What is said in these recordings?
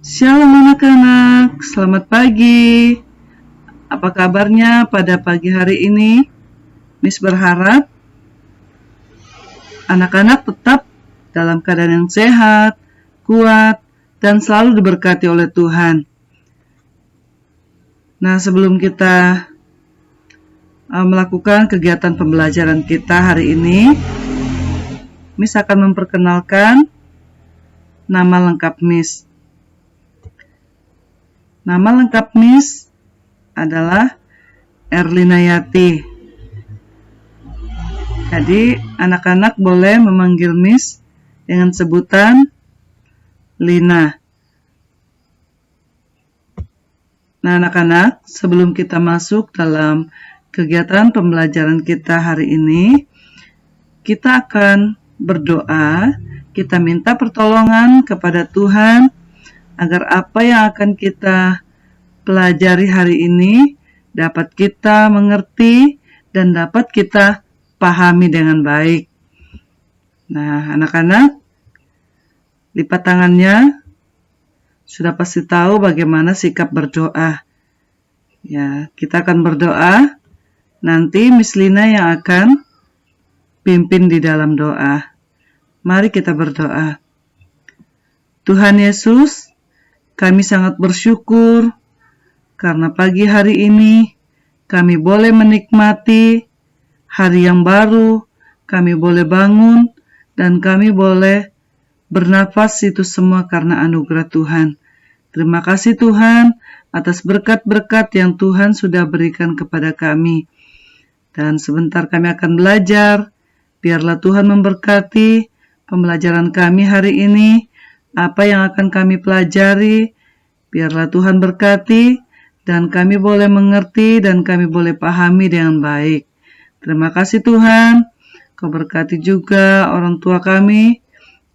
Shalom anak-anak, selamat pagi. Apa kabarnya pada pagi hari ini? Miss berharap anak-anak tetap dalam keadaan yang sehat, kuat, dan selalu diberkati oleh Tuhan. Nah, sebelum kita melakukan kegiatan pembelajaran kita hari ini, Miss akan memperkenalkan nama lengkap Miss. Nama lengkap Miss adalah Erlina Yati. Jadi, anak-anak boleh memanggil Miss dengan sebutan Lina. Nah, anak-anak, sebelum kita masuk dalam kegiatan pembelajaran kita hari ini, kita akan berdoa, kita minta pertolongan kepada Tuhan agar apa yang akan kita pelajari hari ini dapat kita mengerti dan dapat kita pahami dengan baik. Nah, anak-anak, lipat tangannya. Sudah pasti tahu bagaimana sikap berdoa. Ya, kita akan berdoa. Nanti Miss Lina yang akan pimpin di dalam doa. Mari kita berdoa. Tuhan Yesus, kami sangat bersyukur karena pagi hari ini kami boleh menikmati hari yang baru, kami boleh bangun, dan kami boleh bernafas, itu semua karena anugerah Tuhan. Terima kasih Tuhan atas berkat-berkat yang Tuhan sudah berikan kepada kami. Dan sebentar kami akan belajar, biarlah Tuhan memberkati pembelajaran kami hari ini. Apa yang akan kami pelajari, biarlah Tuhan berkati, dan kami boleh mengerti, dan kami boleh pahami dengan baik. Terima kasih Tuhan, Kau berkati juga orang tua kami,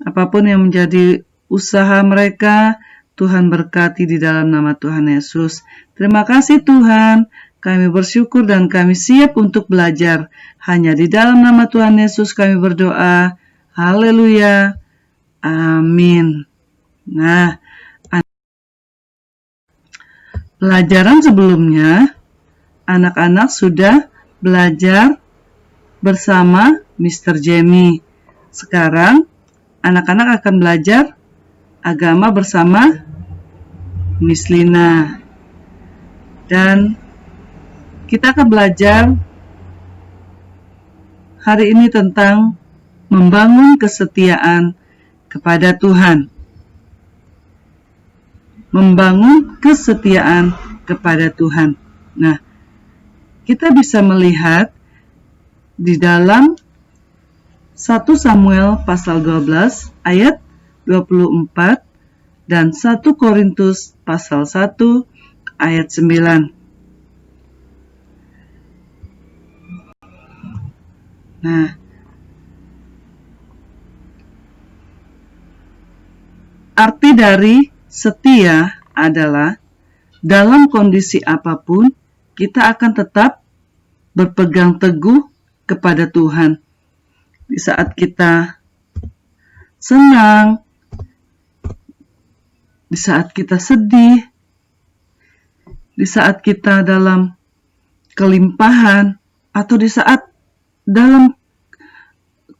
apapun yang menjadi usaha mereka, Tuhan berkati di dalam nama Tuhan Yesus. Terima kasih Tuhan, kami bersyukur dan kami siap untuk belajar. Hanya di dalam nama Tuhan Yesus kami berdoa. Haleluya. Amin. Nah, pelajaran sebelumnya, anak-anak sudah belajar bersama Mr. Jamie. Sekarang, anak-anak akan belajar agama bersama Miss Lina. Dan kita akan belajar hari ini tentang membangun kesetiaan kepada Tuhan. Membangun kesetiaan kepada Tuhan. Nah, kita bisa melihat di dalam 1 Samuel pasal 12 ayat 24 dan 1 Korintus pasal 1 ayat 9. Nah, arti dari setia adalah dalam kondisi apapun kita akan tetap berpegang teguh kepada Tuhan. Di saat kita senang, di saat kita sedih, di saat kita dalam kelimpahan, atau di saat dalam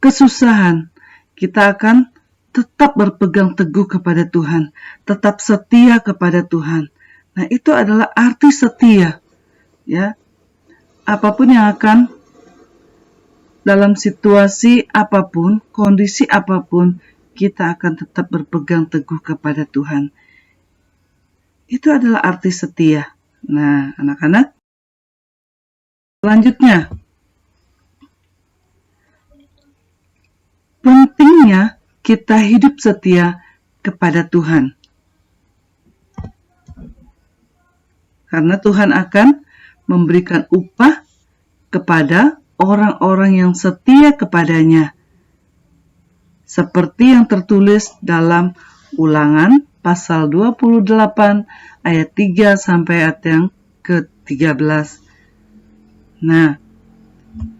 kesusahan, kita akan tetap berpegang teguh kepada Tuhan, tetap setia kepada Tuhan. Nah, itu adalah arti setia. Ya, apapun yang akan dalam situasi apapun, kondisi apapun, kita akan tetap berpegang teguh kepada Tuhan. Itu adalah arti setia. Nah, anak-anak, selanjutnya, pentingnya kita hidup setia kepada Tuhan. Karena Tuhan akan memberikan upah kepada orang-orang yang setia kepadanya. Seperti yang tertulis dalam Ulangan pasal 28 ayat 3 sampai ayat yang ke-13. Nah,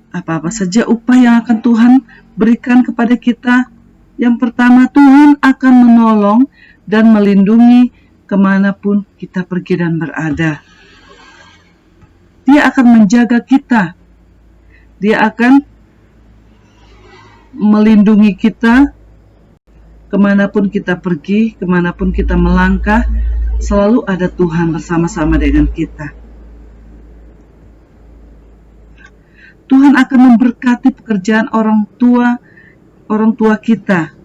apa-apa saja upah yang akan Tuhan berikan kepada kita? Yang pertama, Tuhan akan menolong dan melindungi kemanapun kita pergi dan berada. Dia akan menjaga kita. Dia akan melindungi kita kemanapun kita pergi, kemanapun kita melangkah. Selalu ada Tuhan bersama-sama dengan kita. Tuhan akan memberkati pekerjaan orang tua kita.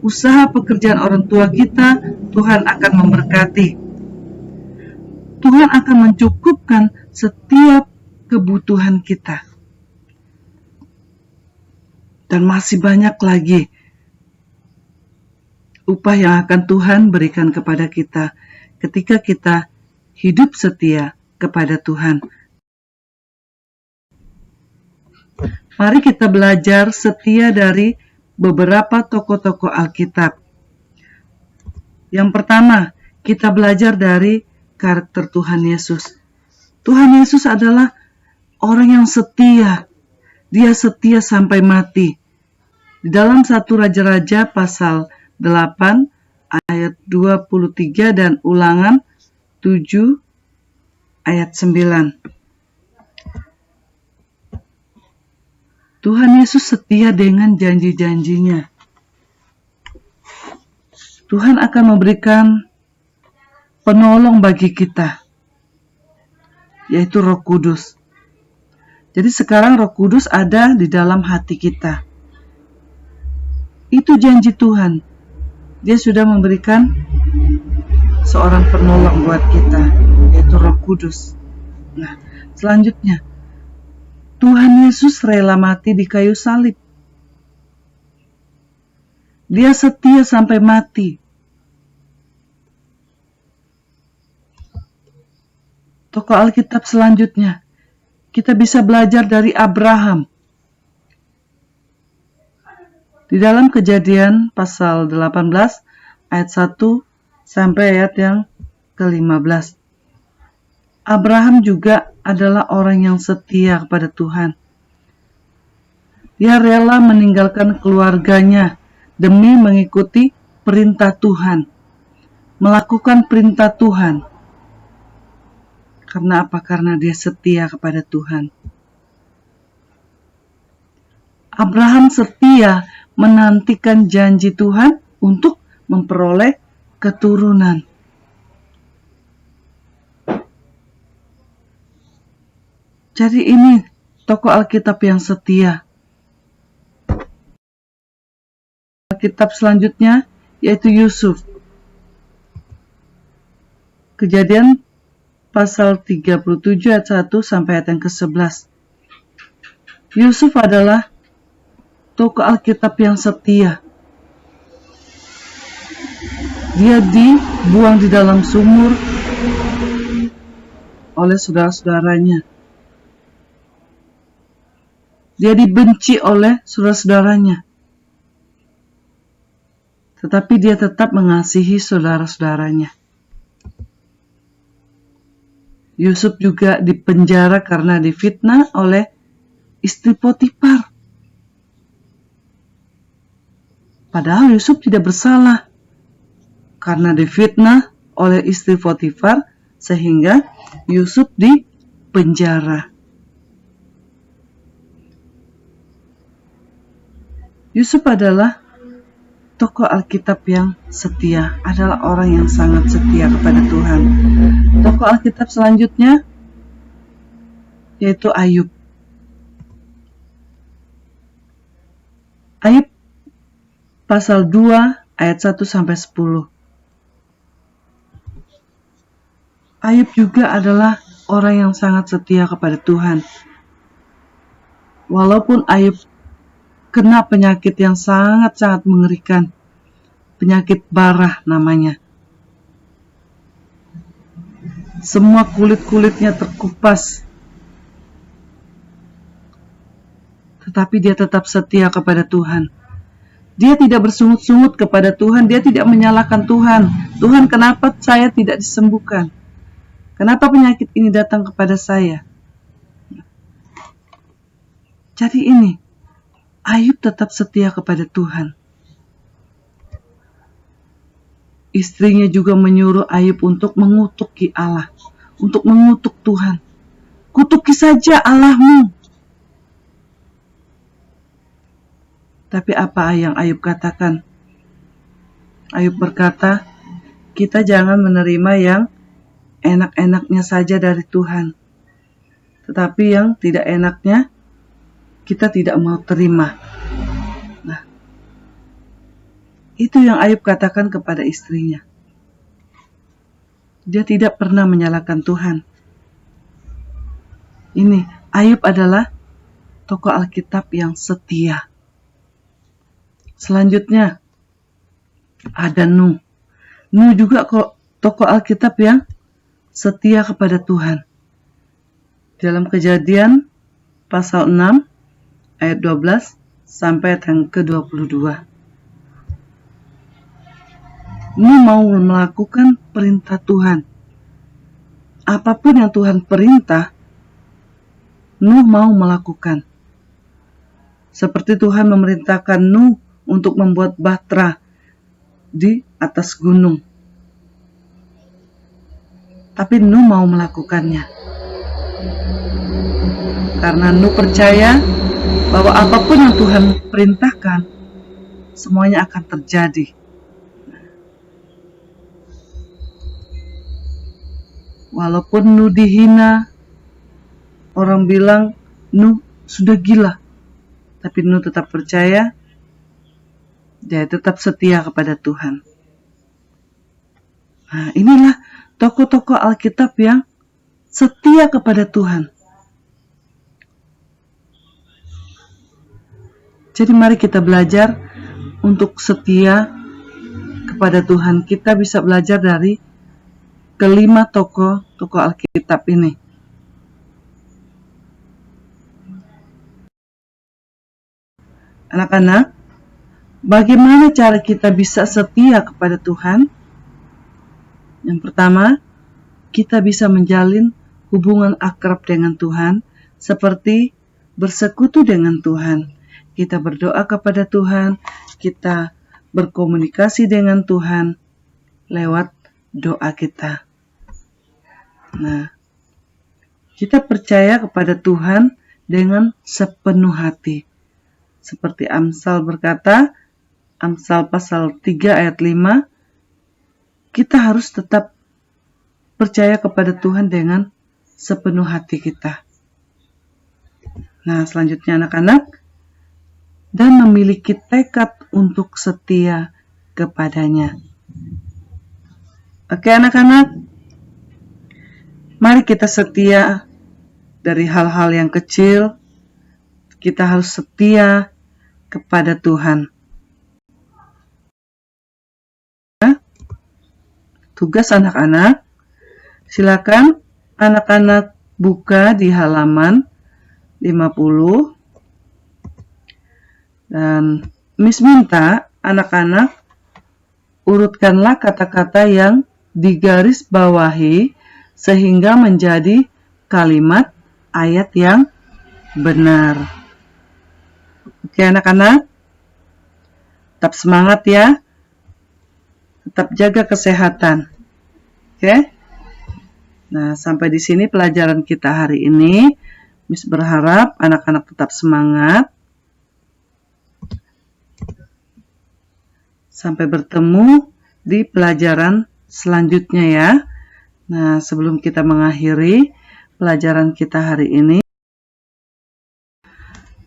Usaha pekerjaan orang tua kita, Tuhan akan memberkati. Tuhan akan mencukupkan setiap kebutuhan kita. Dan masih banyak lagi upah yang akan Tuhan berikan kepada kita ketika kita hidup setia kepada Tuhan. Mari kita belajar setia dari beberapa tokoh-tokoh Alkitab. Yang pertama, kita belajar dari karakter Tuhan Yesus. Tuhan Yesus adalah orang yang setia. Dia setia sampai mati. Di dalam 1 Raja-Raja pasal 8 ayat 23 dan Ulangan 7 ayat 9. Tuhan Yesus setia dengan janji-janjinya. Tuhan akan memberikan penolong bagi kita, yaitu Roh Kudus. Jadi sekarang Roh Kudus ada di dalam hati kita. Itu janji Tuhan. Dia sudah memberikan seorang penolong buat kita, yaitu Roh Kudus. Nah, selanjutnya, Tuhan Yesus rela mati di kayu salib. Dia setia sampai mati. Tokoh Alkitab selanjutnya, kita bisa belajar dari Abraham. Di dalam Kejadian pasal 18 ayat 1 sampai ayat yang ke-15. Abraham juga adalah orang yang setia kepada Tuhan. Dia rela meninggalkan keluarganya demi mengikuti perintah Tuhan, melakukan perintah Tuhan. Karena apa? Karena dia setia kepada Tuhan. Abraham setia menantikan janji Tuhan untuk memperoleh keturunan. Jadi ini tokoh Alkitab yang setia. Alkitab selanjutnya yaitu Yusuf. Kejadian pasal 37 ayat 1 sampai ayat yang ke-11. Yusuf adalah tokoh Alkitab yang setia. Dia dibuang di dalam sumur oleh saudara-saudaranya. Dia dibenci oleh saudara-saudaranya. Tetapi dia tetap mengasihi saudara-saudaranya. Yusuf juga dipenjara karena difitnah oleh istri Potifar. Padahal Yusuf tidak bersalah karena difitnah oleh istri Potifar sehingga Yusuf dipenjara. Yusuf adalah tokoh Alkitab yang setia, adalah orang yang sangat setia kepada Tuhan. Tokoh Alkitab selanjutnya yaitu Ayub. Ayub pasal 2 ayat 1 sampai 10. Ayub juga adalah orang yang sangat setia kepada Tuhan. Walaupun Ayub kena penyakit yang sangat-sangat mengerikan, penyakit bara namanya. Semua kulit-kulitnya terkupas. Tetapi dia tetap setia kepada Tuhan. Dia tidak bersungut-sungut kepada Tuhan, dia tidak menyalahkan Tuhan. Tuhan, kenapa saya tidak disembuhkan? Kenapa penyakit ini datang kepada saya? Jadi ini, Ayub tetap setia kepada Tuhan. istrinya juga menyuruh Ayub untuk mengutuki Allah, untuk mengutuk Tuhan. Kutuki saja Allahmu. Tapi apa yang Ayub katakan? Ayub berkata, kita jangan menerima yang enak-enaknya saja dari Tuhan. Tetapi yang tidak enaknya, kita tidak mau terima. Nah, itu yang Ayub katakan kepada istrinya. Dia tidak pernah menyalahkan Tuhan. Ini, Ayub adalah tokoh Alkitab yang setia. Selanjutnya, ada Nuh. Nuh juga kok tokoh Alkitab yang setia kepada Tuhan. Dalam Kejadian pasal 6 ayat 12 sampai ayat yang ke-22. Nuh mau melakukan perintah Tuhan. Apapun yang Tuhan perintah, Nuh mau melakukan. Seperti Tuhan memerintahkan Nuh untuk membuat bahtera di atas gunung. Tapi Nuh mau melakukannya. Karena Nuh percaya bahwa apapun yang Tuhan perintahkan, semuanya akan terjadi. Walaupun Nuh dihina, orang bilang Nuh sudah gila. Tapi Nuh tetap percaya, dia tetap setia kepada Tuhan. Nah, inilah tokoh-tokoh Alkitab yang setia kepada Tuhan. Jadi mari kita belajar untuk setia kepada Tuhan. Kita bisa belajar dari kelima tokoh Alkitab ini. Anak-anak, bagaimana cara kita bisa setia kepada Tuhan? Yang pertama, kita bisa menjalin hubungan akrab dengan Tuhan, seperti bersekutu dengan Tuhan. Kita berdoa kepada Tuhan, kita berkomunikasi dengan Tuhan lewat doa kita. Nah, kita percaya kepada Tuhan dengan sepenuh hati. Seperti Amsal berkata, Amsal pasal 3 ayat 5, kita harus tetap percaya kepada Tuhan dengan sepenuh hati kita. Nah, selanjutnya anak-anak, dan memiliki tekad untuk setia kepadanya. Oke anak-anak, mari kita setia dari hal-hal yang kecil. Kita harus setia kepada Tuhan. Tugas anak-anak, silakan anak-anak buka di halaman 50. Dan Miss minta anak-anak urutkanlah kata-kata yang digaris bawahi sehingga menjadi kalimat ayat yang benar. Oke anak-anak, tetap semangat ya, tetap jaga kesehatan. Oke. Nah, sampai di sini pelajaran kita hari ini. Miss berharap anak-anak tetap semangat. Sampai bertemu di pelajaran selanjutnya ya. Nah, sebelum kita mengakhiri pelajaran kita hari ini.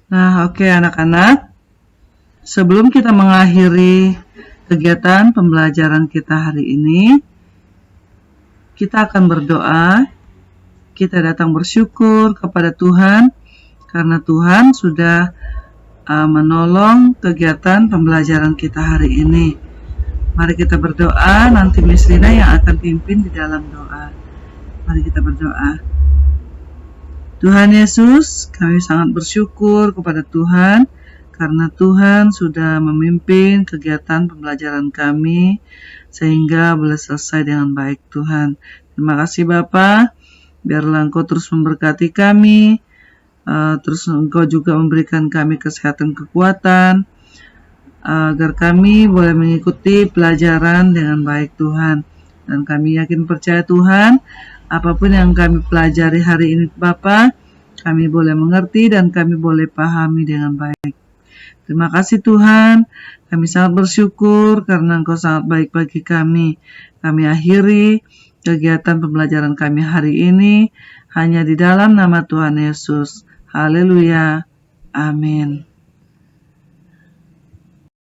Nah, oke anak-anak. Sebelum kita mengakhiri kegiatan pembelajaran kita hari ini, kita akan berdoa. Kita datang bersyukur kepada Tuhan karena Tuhan sudah menolong kegiatan pembelajaran kita hari ini. Mari kita berdoa, nanti Miss Lina yang akan pimpin di dalam doa. Mari kita berdoa. Tuhan Yesus, kami sangat bersyukur kepada Tuhan karena Tuhan sudah memimpin kegiatan pembelajaran kami sehingga boleh selesai dengan baik Tuhan. Terima kasih Bapa, biarlah Engkau terus memberkati kami, terus Engkau juga memberikan kami kesehatan kekuatan, agar kami boleh mengikuti pelajaran dengan baik Tuhan. Dan kami yakin percaya Tuhan, apapun yang kami pelajari hari ini Bapa, kami boleh mengerti dan kami boleh pahami dengan baik. Terima kasih Tuhan, kami sangat bersyukur karena Engkau sangat baik bagi kami. Kami akhiri kegiatan pembelajaran kami hari ini hanya di dalam nama Tuhan Yesus. Haleluya. Amin.